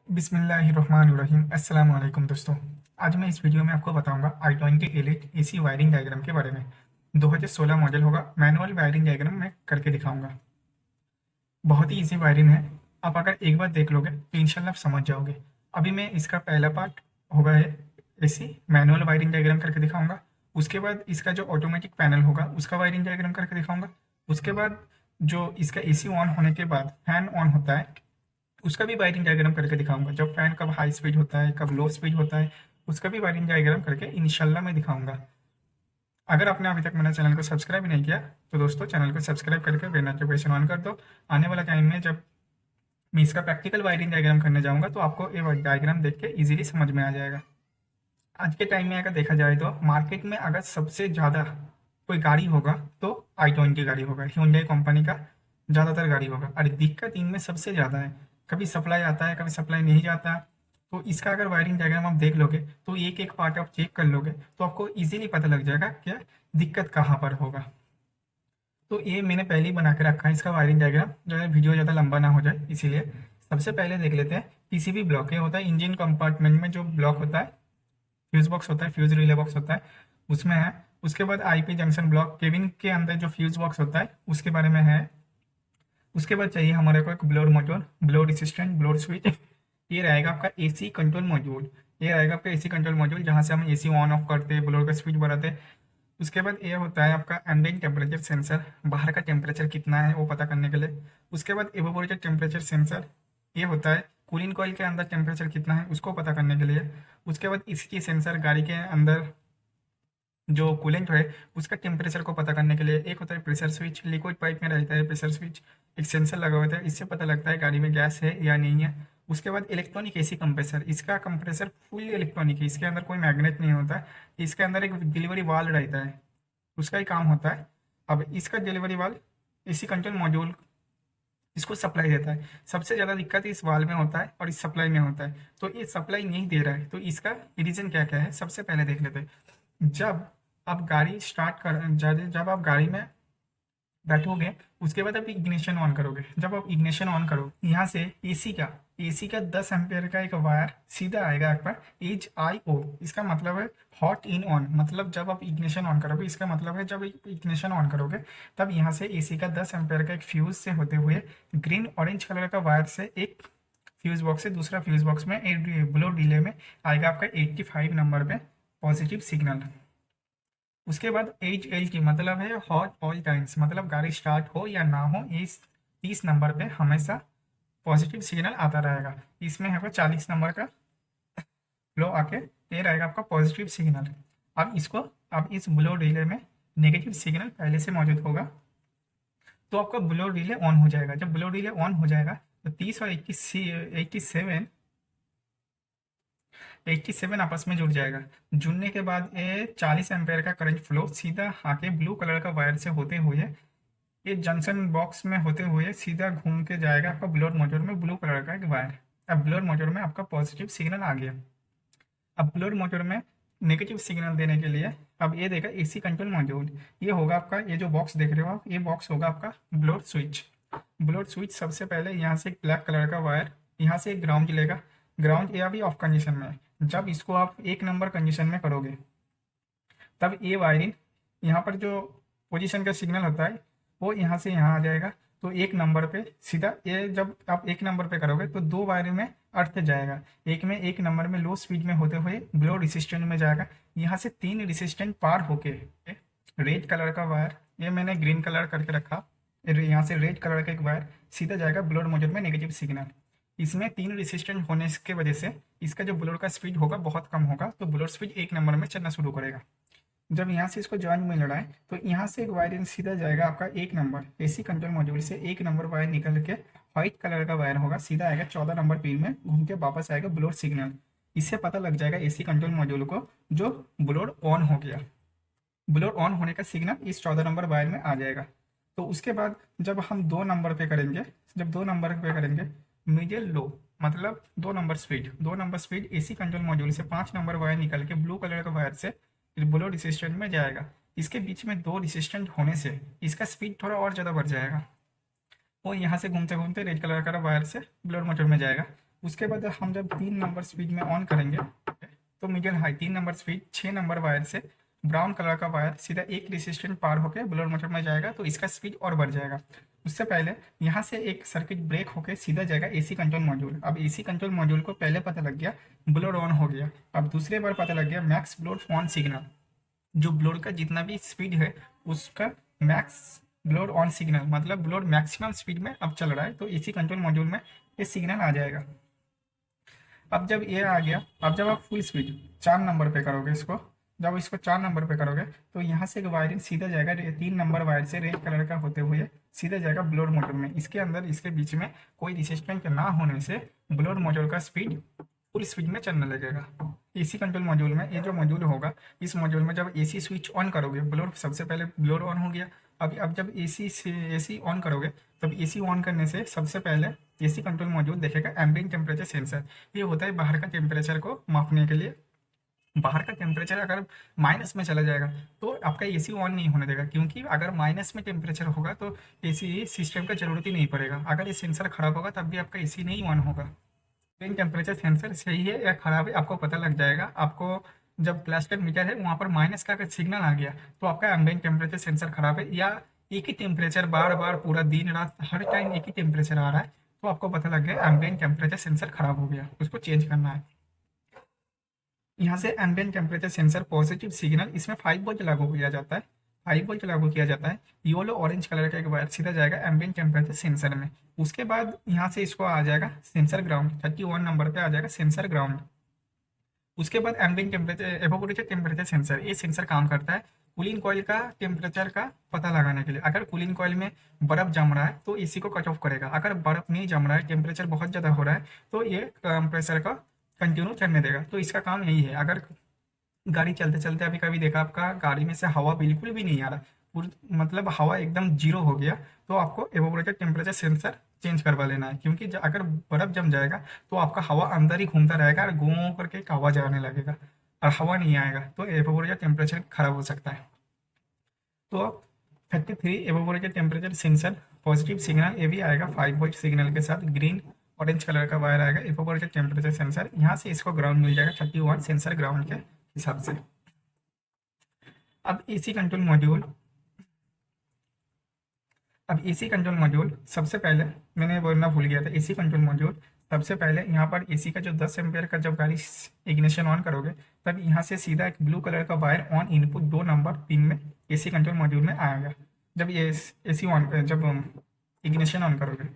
बिस्मिल्लाहिर्रहमानिर्रहीम। अस्सलाम वालेकुम दोस्तों। आज मैं इस वीडियो में आपको बताऊंगा i20 elite AC wiring diagram के बारे में। 2016 मॉडल होगा। मैनुअल वायरिंग डायग्राम मैं करके दिखाऊंगा। बहुत ही इजी वायरिंग है। आप अगर एक बार देख लोगे तो इंशाल्लाह आप समझ जाओगे। अभी मैं इसका पहला पार्ट होगा है एसी मैनुअल वायरिंग डायग्राम करके दिखाऊंगा। उसके बाद इसका जो ऑटोमेटिक पैनल होगा उसका वायरिंग डायग्राम करके दिखाऊंगा। उसके बाद जो इसका एसी ऑन होने के बाद फैन ऑन होता है उसका भी वायरिंग डायग्राम करके दिखाऊंगा। जब फैन कब हाई स्पीड होता है कब लो स्पीड होता है उसका भी वायरिंग डायग्राम करके इंशाल्लाह मैं दिखाऊंगा। अगर आपने अभी तक मेरे चैनल को सब्सक्राइब नहीं किया तो दोस्तों चैनल को सब्सक्राइब करके बेल नोटिफिकेशन ऑन कर दो। आने वाला टाइम में जब मैं इसका प्रैक्टिकल वायरिंग डायग्राम करने जाऊंगा तो आपको ये डायग्राम देख के इजीली समझ में आ जाएगा। आज के टाइम में अगर देखा जाए तो मार्केट में अगर सबसे ज़्यादा कोई गाड़ी होगा तो i20 गाड़ी होगा। Hyundai कंपनी का ज़्यादातर गाड़ी होगा। और दिक्कत इनमें सबसे ज़्यादा है, कभी सप्लाई आता है कभी सप्लाई नहीं जाता। तो इसका अगर वायरिंग डायग्राम आप देख लोगे तो एक एक पार्ट आप चेक कर लोगे तो आपको इजीली पता लग जाएगा कि दिक्कत कहाँ पर होगा। तो ये मैंने पहले ही बना के रखा है इसका वायरिंग डायग्राम, जो है वीडियो ज़्यादा लंबा ना हो जाए इसीलिए। सबसे पहले देख लेते हैं पीसीबी ब्लॉक। ये होता है इंजन कंपार्टमेंट में जो ब्लॉक होता है, फ्यूज बॉक्स होता है, फ्यूज रिले बॉक्स होता है उसमें है। उसके बाद आईपी जंक्शन ब्लॉक केबिन के अंदर जो फ्यूज बॉक्स होता है उसके बारे में है। उसके बाद चाहिए हमारे को एक ब्लोर मोटर, ब्लोर रेसिस्टेंट, ब्लोर स्विच। ये रहेगा आपका एसी कंट्रोल मॉड्यूल। ये रहेगा आपका एसी कंट्रोल मॉड्यूल जहाँ से हम एसी ऑन ऑफ करते हैं, ब्लोर का स्विच बढ़ाते हैं। उसके बाद ये होता है आपका एम्बिएंट टेम्परेचर सेंसर, बाहर का टेम्परेचर कितना है वो पता करने के लिए। उसके बाद एवापोरेटर टेम्परेचर सेंसर, ये होता है कूलिंग कॉइल के अंदर टेम्परेचर कितना है उसको पता करने के लिए। उसके बाद इसकी सेंसर गाड़ी के अंदर जो कूलेंट है उसका टेम्परेचर को पता करने के लिए। एक होता है प्रेशर स्विच, लिक्विड पाइप में रहता है प्रेशर स्विच। एक सेंसर लगा होता है, इससे पता लगता है गाड़ी में गैस है या नहीं है। उसके बाद इलेक्ट्रॉनिक एसी कंप्रेसर, इसका कंप्रेसर फुल इलेक्ट्रॉनिक है, इसके अंदर कोई मैग्नेट नहीं होता है। इसके अंदर एक डिलीवरी वाल्व रहता है, उसका ही काम होता है। अब इसका delivery valve AC control module इसको सप्लाई देता है। सबसे ज़्यादा दिक्कत इस वाल्व में होता है और इस सप्लाई में होता है। तो ये सप्लाई नहीं दे रहा है तो इसका रीज़न क्या क्या है सबसे पहले देख लेते हैं। जब आप गाड़ी स्टार्ट कर जब आप गाड़ी में बैठोगे उसके बाद आप इग्निशन ऑन करोगे। जब आप इग्निशन ऑन करोगे यहाँ से एसी का 10 एम्पेयर का एक वायर सीधा आएगा आपका एच आई ओ। इसका मतलब है हॉट इन ऑन, मतलब जब आप इग्निशन ऑन करोगे इसका मतलब है जब इग्निशन ऑन करोगे तब यहाँ से एसी का 10 एम्पेयर का एक फ्यूज से होते हुए ग्रीन ऑरेंज कलर का वायर से एक फ्यूज बॉक्स से दूसरा फ्यूज बॉक्स में एक ब्लो डिले में आएगा आपका 85 नंबर पे पॉजिटिव सिग्नल। उसके बाद एच एल की मतलब है हॉट ऑल टाइम्स, मतलब गाड़ी स्टार्ट हो या ना हो इस 30 नंबर पे हमेशा पॉजिटिव सिग्नल आता रहेगा। इसमें है 40 नंबर का फ्लो आके ये रहेगा आपका पॉजिटिव सिग्नल। अब इस ब्लो रिले में नेगेटिव सिग्नल पहले से मौजूद होगा तो आपका ब्लो रिले ऑन हो जाएगा। जब ब्लो रिले ऑन हो जाएगा तो 30 और 87 आपस में जुड़ जाएगा। जुड़ने के बाद ये 40 एम्पेयर का करंट फ्लो सीधा आके ब्लू कलर का वायर से होते हुए ये जंक्शन बॉक्स में होते हुए सीधा घूम के जाएगा आपका ब्लोअर मोटर में, ब्लू कलर का एक वायर। अब ब्लोअर मोटर में आपका पॉजिटिव सिग्नल आ गया। अब ब्लोअर मोटर में नेगेटिव सिग्नल देने के लिए अब ये देगा एसी कंट्रोल मॉड्यूल। ये होगा आपका, ये जो बॉक्स देख रहे हो आप, ये बॉक्स होगा आपका ब्लोअर स्विच। ब्लोअर स्विच सबसे पहले यहाँ से एक ब्लैक कलर का वायर यहाँ से एक ग्राउंड लेगा। ग्राउंड ये अभी ऑफ कंडीशन में है। जब इसको आप 1 नंबर कंडीशन में करोगे तब ये वायरिंग यहाँ पर जो पोजीशन का सिग्नल होता है वो यहाँ से यहाँ आ जाएगा। तो 1 नंबर पे सीधा ये जब आप 1 नंबर पे करोगे तो 2 वायरिंग में अर्थ जाएगा। एक में 1 नंबर में लो स्पीड में होते हुए ब्लो रेसिस्टेंट में जाएगा। यहाँ से 3 रेसिस्टेंट पार होके रेड कलर का वायर, ये मैंने ग्रीन कलर करके रखा, यहाँ से रेड कलर का एक वायर सीधा जाएगा ब्लोअर मॉड्यूल में नेगेटिव सिग्नल। इसमें 3 रेसिस्टेंट होने की वजह से इसका जो ब्लोअर का स्पीड होगा बहुत कम होगा, तो ब्लोअर स्पीड 1 नंबर में चलना शुरू करेगा। जब यहाँ से इसको जॉइंट में लड़ाए तो यहाँ से एक वायर सीधा जाएगा आपका 1 नंबर एसी कंट्रोल मॉड्यूल से 1 नंबर वायर निकल के व्हाइट कलर का वायर होगा सीधा आएगा 14 नंबर पिन में, घूम के वापस आएगा ब्लोअर सिग्नल। इससे पता लग जाएगा एसी कंट्रोल मॉड्यूल को जो ब्लोअर ऑन हो गया। ब्लोअर ऑन होने का सिग्नल इस 14 नंबर वायर में आ जाएगा। तो उसके बाद जब हम 2 नंबर पे करेंगे, जब 2 नंबर पे करेंगे मीडियल लो, मतलब 2 number speed AC control module से 5 नंबर वायर निकल के ब्लू कलर का वायर से ब्लो रेसिस्टेंट में जाएगा। इसके बीच में 2 रेसिस्टेंट होने से इसका स्पीड थोड़ा और ज़्यादा बढ़ जाएगा। वो यहाँ से घूमते घूमते रेड कलर का वायर से ब्लोअर मोटर में जाएगा। उसके बाद हम जब 3 नंबर स्पीड में ऑन करेंगे तो medium high 3 number speed 6 number wire से ब्राउन कलर का वायर सीधा एक रेसिस्टेंट पार होकर ब्लोअर मोटर में जाएगा, तो इसका स्पीड और बढ़ जाएगा। उससे पहले यहाँ से एक सर्किट ब्रेक होकर सीधा जाएगा एसी कंट्रोल मॉड्यूल। अब एसी कंट्रोल मॉड्यूल को पहले पता लग गया ब्लोअर ऑन हो गया, अब दूसरे बार पता लग गया मैक्स ब्लोअर ऑन सिग्नल, जो ब्लोअर का जितना भी स्पीड है उसका मैक्स ब्लोअर ऑन सिग्नल, मतलब ब्लोअर मैक्सिमम स्पीड में अब चल रहा है, तो एसी कंट्रोल मॉड्यूल में ये सिग्नल आ जाएगा। अब जब ये आ गया, अब जब आप फुल स्पीड 4 नंबर पे करोगे इसको, जब इसको 4 नंबर पे करोगे तो यहाँ से एक वायरिंग सीधा जाएगा 3 नंबर वायर से रेड कलर का होते हुए सीधा जाएगा ब्लोअर मोटर में। इसके अंदर इसके बीच में कोई रेसिस्टेंस ना होने से ब्लोअर मोटर का स्पीड फुल स्पीड में चलने लगेगा। एसी कंट्रोल मॉड्यूल में ये जो मॉड्यूल होगा, इस मॉड्यूल में जब एसी स्विच ऑन करोगे, ब्लोअर सबसे पहले ब्लोअर ऑन हो गया। अब जब एसी ऑन करोगे तब एसी ऑन करने से सबसे पहले एसी कंट्रोल मॉड्यूल देखेगा एम्बिएंट टेम्परेचर सेंसर। ये होता है बाहर का टेम्परेचर को मापने के लिए। बाहर का टेम्परेचर अगर माइनस में चला जाएगा तो आपका एसी ऑन नहीं होने देगा, क्योंकि अगर माइनस में टेम्परेचर होगा तो एसी सिस्टम का जरूरत ही नहीं पड़ेगा। अगर ये सेंसर खराब होगा तब भी आपका एसी नहीं ऑन होगा। एम्बिएंट टेम्परेचर सेंसर सही है या खराब है आपको पता लग जाएगा। आपको जब प्लास्टिक मीटर है वहाँ पर माइनस का अगर सिग्नल आ गया तो आपका एम्बिएंट टेम्परेचर सेंसर खराब है, या एक ही टेम्परेचर बार बार पूरा दिन रात हर टाइम एक ही टेम्परेचर आ रहा है तो आपको पता लग गया एम्बिएंट टेम्परेचर सेंसर खराब हो गया, उसको चेंज करना है। यहाँ से ambient temperature sensor positive signal, इसमें 5 वोल्ट लागू किया जाता है, 5 वोल्ट लागू किया जाता है। येलो ऑरेंज कलर का एक वायर सीधा जाएगा एम्बिएंट टेम्परेचर सेंसर में। उसके बाद यहाँ से इसको आ जाएगा सेंसर ग्राउंड, 31 नंबर पे आ जाएगा सेंसर ग्राउंड। उसके बाद एम्बिएंट टेम्परेचर एवोपोरेटर टेम्परेचर सेंसर, ये सेंसर काम करता है कूलिंग कॉइल का टेम्परेचर का पता लगाने के लिए। अगर कूलिंग कॉइल में बर्फ जम रहा है तो एसी को कट ऑफ करेगा, अगर बर्फ नहीं जम रहा है टेम्परेचर बहुत ज़्यादा हो रहा है तो ये कंप्रेसर का कंटिन्यू चलने देगा। तो इसका काम यही है। अगर गाड़ी चलते चलते अभी कभी देखा आपका गाड़ी में से हवा बिल्कुल भी नहीं आ रहा, मतलब हवा एकदम जीरो हो गया, तो आपको एवोपोरेटर टेम्परेचर सेंसर चेंज करवा लेना है, क्योंकि अगर बर्फ जम जाएगा तो आपका हवा अंदर ही घूमता रहेगा और घूम करके एक आवाज आने लगेगा और हवा नहीं आएगा, तो एवोपोरेटर टेम्परेचर खराब हो सकता है। तो 33 एवोपोरेटर टेम्परेचर सेंसर पॉजिटिव सिग्नल ये भी आएगा 5 वोल्ट सिग्नल के साथ, ग्रीन ऑरेंज कलर का वायर आएगा एवोपोरेटर टेम्परेचर सेंसर। यहाँ से इसको ग्राउंड मिल जाएगा 31 सेंसर ग्राउंड के हिसाब से। अब एसी कंट्रोल मॉड्यूल, अब एसी कंट्रोल मॉड्यूल सबसे पहले मैंने बोलना भूल गया था, एसी कंट्रोल मॉड्यूल सबसे पहले यहाँ पर एसी का जो 10 एम्पेयर का जब गाड़ी इग्निशन ऑन करोगे तब यहाँ से सीधा एक ब्लू कलर का wire on input 2 number pin में एसी कंट्रोल मॉड्यूल में आएगा जब ये एसी ऑन जब इग्निशन ऑन करोगे।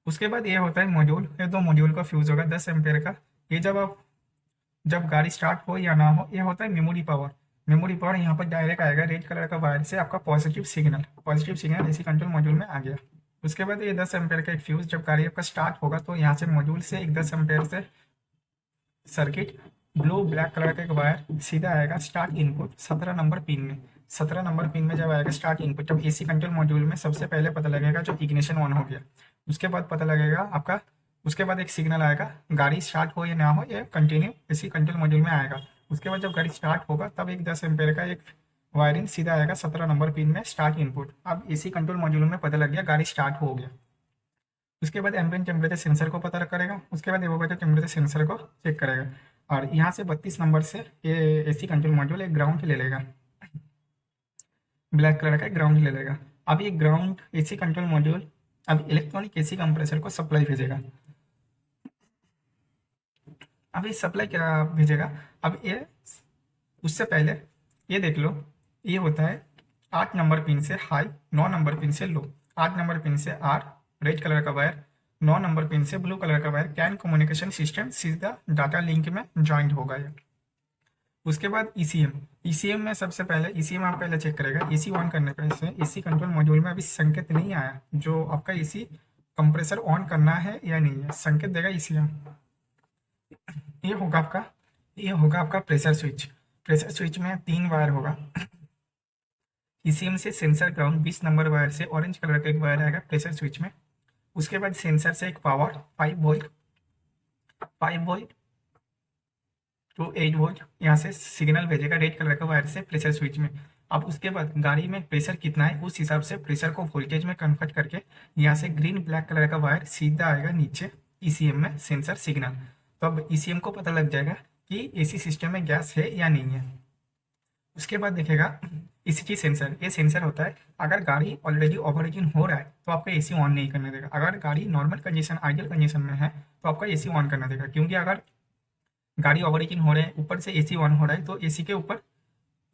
उसके बाद ये होता है मॉड्यूल, ये 2 मॉड्यूल का फ्यूज होगा 10 एम्पेयर का। ये जब गाड़ी स्टार्ट हो या ना हो, ये होता है मेमोरी पावर। मेमोरी पावर यहाँ पर डायरेक्ट आएगा रेड कलर का वायर से आपका positive signal AC control module में आ गया। उसके बाद ये 10 एम्पेयर का एक फ्यूज, जब गाड़ी आपका स्टार्ट होगा तो यहाँ से मॉड्यूल से एक 10 एम्पेयर से सर्किट ब्लू ब्लैक कलर का एक वायर सीधा आएगा स्टार्ट इनपुट 17 नंबर पिन में। 17 नंबर पिन में जब आएगा स्टार्ट इनपुट, जब एसी कंट्रोल मॉड्यूल में सबसे पहले पता लगेगा जो इग्निशन ऑन हो गया, उसके बाद पता लगेगा आपका, उसके बाद एक सिग्नल आएगा गाड़ी स्टार्ट हो या ना हो, ये कंटिन्यू एसी कंट्रोल मॉड्यूल में आएगा। उसके बाद जब गाड़ी स्टार्ट होगा तब एक 10 एम्पेयर का एक वायरिंग सीधा आएगा 17 नंबर पिन में स्टार्ट इनपुट। अब एसी कंट्रोल मॉड्यूल में पता लग गया गाड़ी स्टार्ट हो गया। उसके बाद एम्बिएंट टेम्परेचर सेंसर को पता करेगा, उसके बाद एवोपोरेटर टेम्परेचर सेंसर को चेक करेगा, और यहाँ से 32 नंबर से ये एसी कंट्रोल मॉड्यूल एक ग्राउंड ले लेगा, ब्लैक कलर का ग्राउंड ले लेगा। अब ये ग्राउंड एसी कंट्रोल मॉड्यूल अब इलेक्ट्रॉनिक एसी कंप्रेसर को सप्लाई भेजेगा। अब ये सप्लाई क्या भेजेगा, अब ये उससे पहले ये देख लो, ये होता है 8 नंबर पिन से हाई, 9 नंबर पिन से लो। 8 नंबर पिन से आर रेड कलर का वायर, 9 नंबर पिन से ब्लू कलर का वायर, कैन कम्युनिकेशन सिस्टम सीधा डाटा लिंक में ज्वाइंट होगा ये। उसके बाद ईसीएम में सबसे पहले ईसीएम आप पहले चेक करेगा। एसी ऑन करने पर से एसी कंट्रोल मॉड्यूल में अभी संकेत नहीं आया जो आपका एसी कंप्रेसर ऑन करना है या नहीं है, संकेत देगा ईसीएम। ये होगा आपका प्रेशर स्विच में 3 वायर होगा। ईसीएम से सेंसर ग्राउंड 20 नंबर वायर से ऑरेंज कलर का एक वायर आएगा प्रेशर स्विच में। उसके बाद सेंसर से एक पावर 5 वोल्ट टू 8 वोल्ट यहाँ से सिग्नल भेजेगा रेड कलर का वायर से प्रेशर स्विच में। अब उसके बाद गाड़ी में प्रेशर कितना है उस हिसाब से प्रेशर को वोल्टेज में कन्वर्ट करके यहाँ से ग्रीन ब्लैक कलर का वायर सीधा आएगा नीचे ईसीएम में सेंसर सिग्नल। तो अब ईसीएम को पता लग जाएगा कि एसी सिस्टम में गैस है या नहीं है। उसके बाद देखेगा ईसीजी सेंसर। ये सेंसर होता है अगर गाड़ी ऑलरेडी ओवरहीटिंग हो रहा है तो आपका एसी ऑन नहीं करने देगा। अगर गाड़ी नॉर्मल कंडीशन आइडियल कंडीशन में है तो आपका एसी ऑन करना देगा, क्योंकि अगर गाड़ी ओवरहीटिंग हो रहे हैं ऊपर से एसी ऑन हो रहा है तो एसी के ऊपर,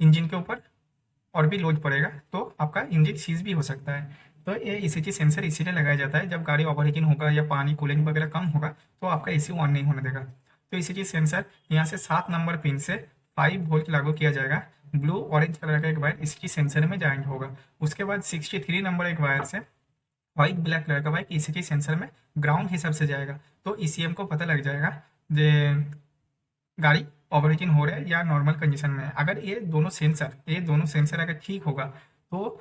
इंजन के ऊपर और भी लोड पड़ेगा तो आपका इंजन सीज भी हो सकता है। तो ये ईसीजी सेंसर इसीलिए लगाया जाता है, जब गाड़ी ओवरहीटिंग होगा या पानी कूलिंग वगैरह कम होगा तो आपका एसी ऑन नहीं होने देगा। तो ईसीजी सेंसर यहाँ से 7 नंबर पिन से 5 वोल्ट लागू किया जाएगा। ब्लू ऑरेंज कलर का एक वायर ईसीजी सेंसर में ज्वाइंट होगा। उसके बाद 63 नंबर एक वायर से व्हाइट ब्लैक कलर का वायर ईसीजी सेंसर में ग्राउंड हिसाब से जाएगा। तो ईसीएम को पता लग जाएगा जे गाड़ी ओवरहीटिंग हो रहा है या नॉर्मल कंडीशन में है। अगर ये दोनों सेंसर अगर ठीक होगा तो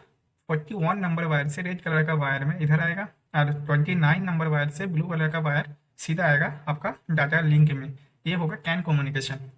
41 नंबर वायर से रेड कलर का वायर में इधर आएगा और 29 नंबर वायर से ब्लू कलर का वायर सीधा आएगा आपका डाटा लिंक में। ये होगा कैन कम्युनिकेशन।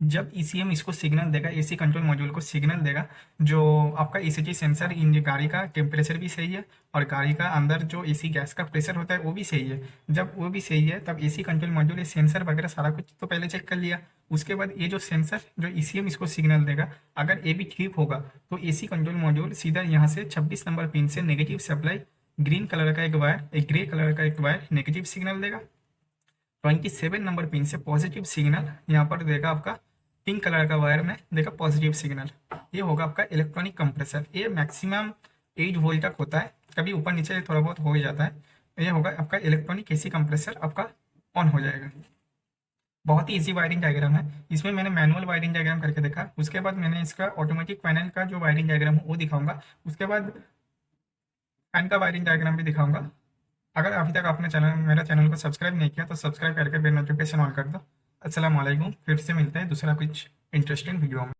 जब ईसीएम इसको सिग्नल देगा, एसी कंट्रोल मॉड्यूल को सिग्नल देगा, जो आपका ईसीजी सेंसर इन गाड़ी का टेम्परेचर भी सही है और गाड़ी का अंदर जो एसी गैस का प्रेशर होता है वो भी सही है। जब वो भी सही है तब एसी कंट्रोल मॉड्यूल ये सेंसर वगैरह सारा कुछ तो पहले चेक कर लिया। उसके बाद ये जो सेंसर जो ईसीएम इसको सिग्नल देगा, अगर ये भी ठीक होगा तो एसी कंट्रोल मॉड्यूल सीधा यहाँ से 26 नंबर पिन से नेगेटिव सप्लाई ग्रीन कलर का एक वायर, एक ग्रे कलर का एक वायर नेगेटिव सिग्नल देगा। 27 नंबर पिन से पॉजिटिव सिग्नल यहाँ पर देगा आपका पिंक कलर का वायर में देगा पॉजिटिव सिग्नल। ये होगा आपका इलेक्ट्रॉनिक कंप्रेसर। ये मैक्सिमम 8 वोल्ट तक होता है, कभी ऊपर नीचे थोड़ा बहुत हो ही जाता है। ये होगा आपका इलेक्ट्रॉनिक एसी कंप्रेसर, आपका ऑन हो जाएगा। बहुत ही इजी वायरिंग डायग्राम है। इसमें मैंने मैनुअल वायरिंग डायग्राम करके देखा, उसके बाद मैंने इसका ऑटोमेटिक पैनल का जो वायरिंग डायग्राम है वो दिखाऊंगा, उसके बाद फैन का वायरिंग डायग्राम भी दिखाऊंगा। अगर अभी तक आपने मेरा चैनल को सब्सक्राइब नहीं किया तो सब्सक्राइब करके बेल नोटिफिकेशन ऑन कर दो। अस्सलाम वालेकुम, फिर से मिलते हैं दूसरा कुछ इंटरेस्टिंग वीडियो में।